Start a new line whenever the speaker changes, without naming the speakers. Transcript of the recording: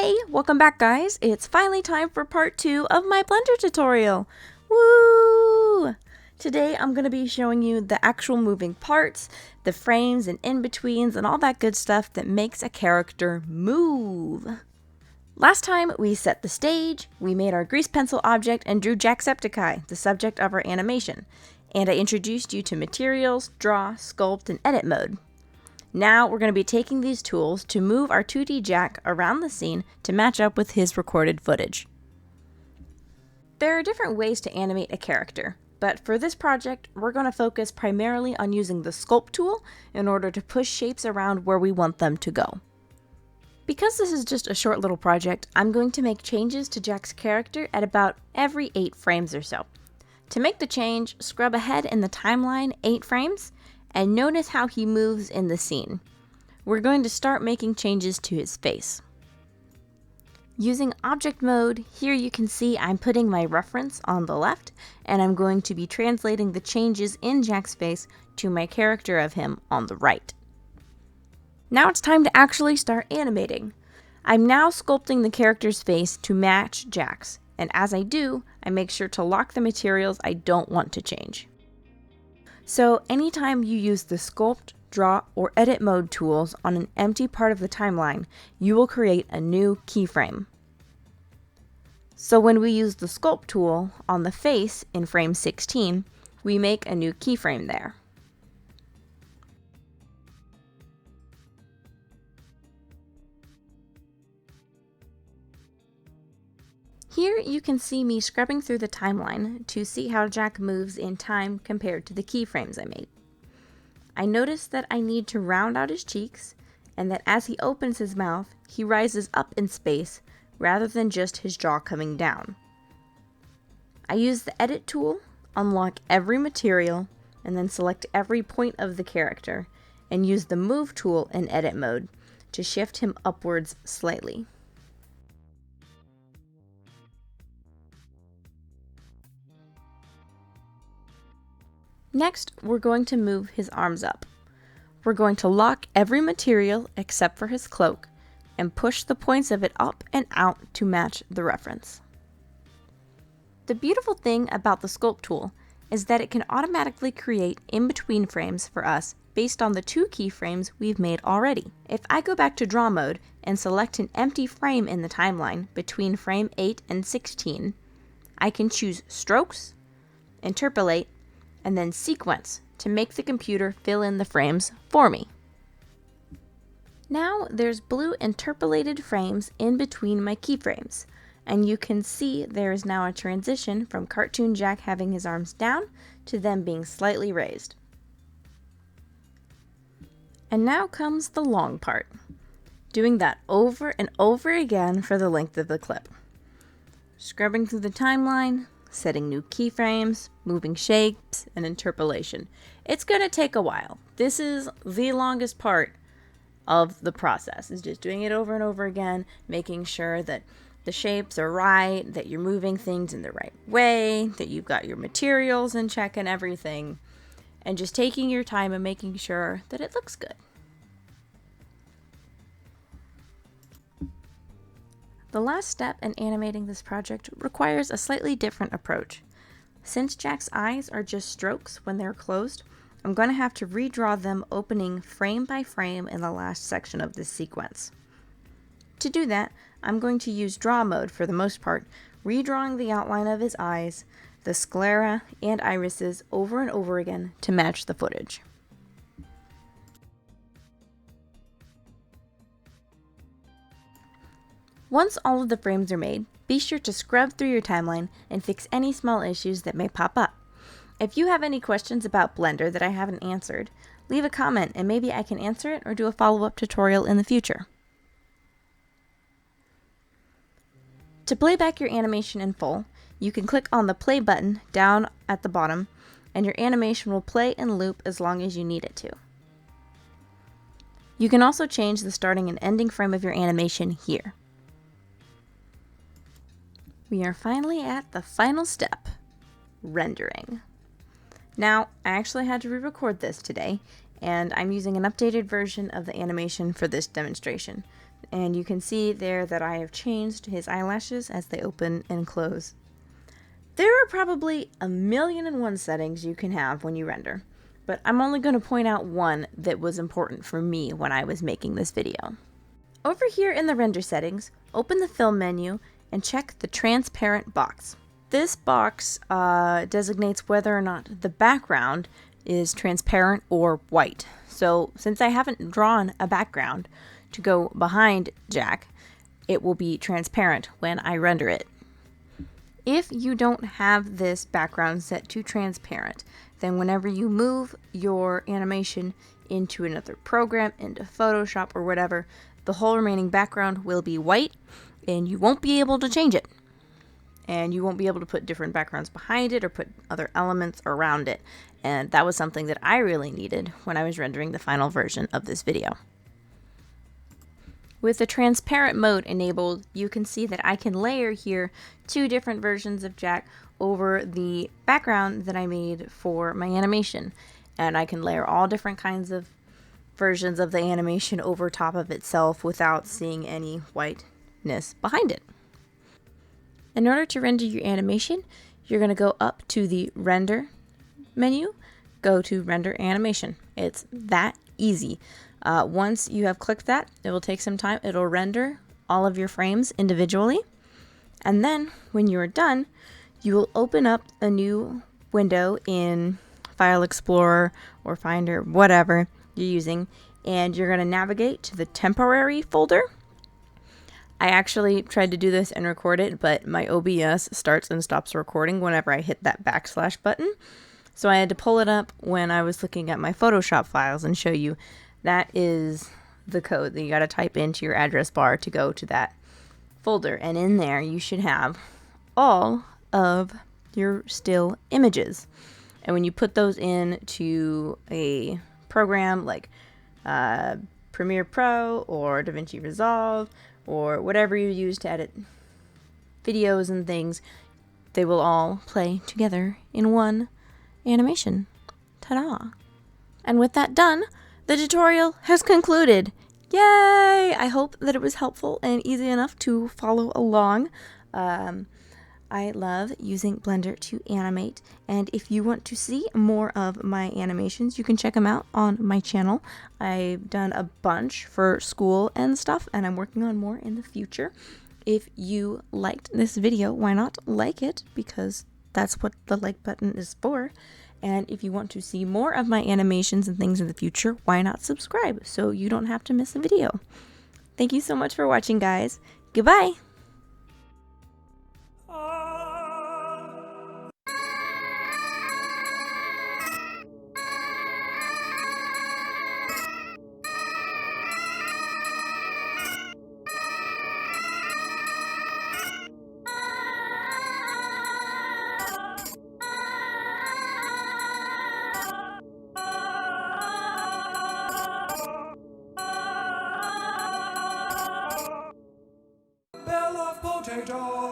Hey, welcome back guys. It's finally time for part 2 of my Blender tutorial. Woo! Today I'm going to be showing you the actual moving parts, the frames and in-betweens and all that good stuff that makes a character move. Last time we set the stage, we made our grease pencil object and drew Jacksepticeye, the subject of our animation, and I introduced you to materials, draw, sculpt, and edit mode. Now we're going to be taking these tools to move our 2D Jack around the scene to match up with his recorded footage. There are different ways to animate a character, but for this project we're going to focus primarily on using the Sculpt tool in order to push shapes around where we want them to go. Because this is just a short little project, I'm going to make changes to Jack's character at about every 8 frames or so. To make the change, scrub ahead in the timeline 8 frames, and notice how he moves in the scene. We're going to start making changes to his face. Using object mode, here you can see I'm putting my reference on the left, and I'm going to be translating the changes in Jack's face to my character of him on the right. Now it's time to actually start animating. I'm now sculpting the character's face to match Jack's, and as I do, I make sure to lock the materials I don't want to change. So anytime you use the Sculpt, Draw, or Edit mode tools on an empty part of the timeline, you will create a new keyframe. So when we use the Sculpt tool on the face in frame 16, we make a new keyframe there. Here you can see me scrubbing through the timeline to see how Jack moves in time compared to the keyframes I made. I notice that I need to round out his cheeks, and that as he opens his mouth, he rises up in space rather than just his jaw coming down. I use the Edit tool, unlock every material, and then select every point of the character, and use the Move tool in Edit mode to shift him upwards slightly. Next, we're going to move his arms up. We're going to lock every material except for his cloak and push the points of it up and out to match the reference. The beautiful thing about the Sculpt tool is that it can automatically create in-between frames for us based on the 2 keyframes we've made already. If I go back to Draw mode and select an empty frame in the timeline between frame 8 and 16, I can choose Strokes, Interpolate, and then Sequence to make the computer fill in the frames for me. Now there's blue interpolated frames in between my keyframes, and you can see there is now a transition from Cartoon Jack having his arms down to them being slightly raised. And now comes the long part, doing that over and over again for the length of the clip. Scrubbing through the timeline, setting new keyframes, moving shapes, and interpolation. It's going to take a while. This is the longest part of the process, is just doing it over and over again, making sure that the shapes are right, that you're moving things in the right way, that you've got your materials in check and everything, and just taking your time and making sure that it looks good. The last step in animating this project requires a slightly different approach. Since Jack's eyes are just strokes when they're closed, I'm going to have to redraw them opening frame by frame in the last section of this sequence. To do that, I'm going to use Draw mode for the most part, redrawing the outline of his eyes, the sclera, and irises over and over again to match the footage. Once all of the frames are made, be sure to scrub through your timeline and fix any small issues that may pop up. If you have any questions about Blender that I haven't answered, leave a comment and maybe I can answer it or do a follow-up tutorial in the future. To play back your animation in full, you can click on the play button down at the bottom and your animation will play and loop as long as you need it to. You can also change the starting and ending frame of your animation here. We are finally at the final step, rendering. Now, I actually had to re-record this today, and I'm using an updated version of the animation for this demonstration. And you can see there that I have changed his eyelashes as they open and close. There are probably 1,000,001 settings you can have when you render, but I'm only going to point out one that was important for me when I was making this video. Over here in the render settings, open the film menu and check the transparent box. This box designates whether or not the background is transparent or white. So since I haven't drawn a background to go behind Jack, it will be transparent when I render it. If you don't have this background set to transparent, then whenever you move your animation into another program, into Photoshop or whatever, the whole remaining background will be white and you won't be able to change it. And you won't be able to put different backgrounds behind it or put other elements around it. And that was something that I really needed when I was rendering the final version of this video. With the transparent mode enabled, you can see that I can layer here 2 different versions of Jack over the background that I made for my animation. And I can layer all different kinds of versions of the animation over top of itself without seeing any whiteness behind it. In order to render your animation, you're going to go up to the Render menu, go to Render Animation. It's that easy. Once you have clicked that, it will take some time. It'll render all of your frames individually. And then when you're done, you will open up a new window in File Explorer or Finder, whatever you're using, and you're going to navigate to the temporary folder. I actually tried to do this and record it, but my OBS starts and stops recording whenever I hit that backslash button. So I had to pull it up when I was looking at my Photoshop files and show you that is the code that you got to type into your address bar to go to that folder. And in there you should have all of your still images. And when you put those into a program like Premiere Pro or DaVinci Resolve or whatever you use to edit videos and things, they will all play together in one animation. Ta-da! And with that done, the tutorial has concluded. Yay! I hope that it was helpful and easy enough to follow along. I love using Blender to animate, and if you want to see more of my animations, you can check them out on my channel. I've done a bunch for school and stuff, and I'm working on more in the future. If you liked this video, why not like it, because that's what the like button is for. And if you want to see more of my animations and things in the future, why not subscribe so you don't have to miss a video. Thank you so much for watching, guys. Goodbye!
Potato.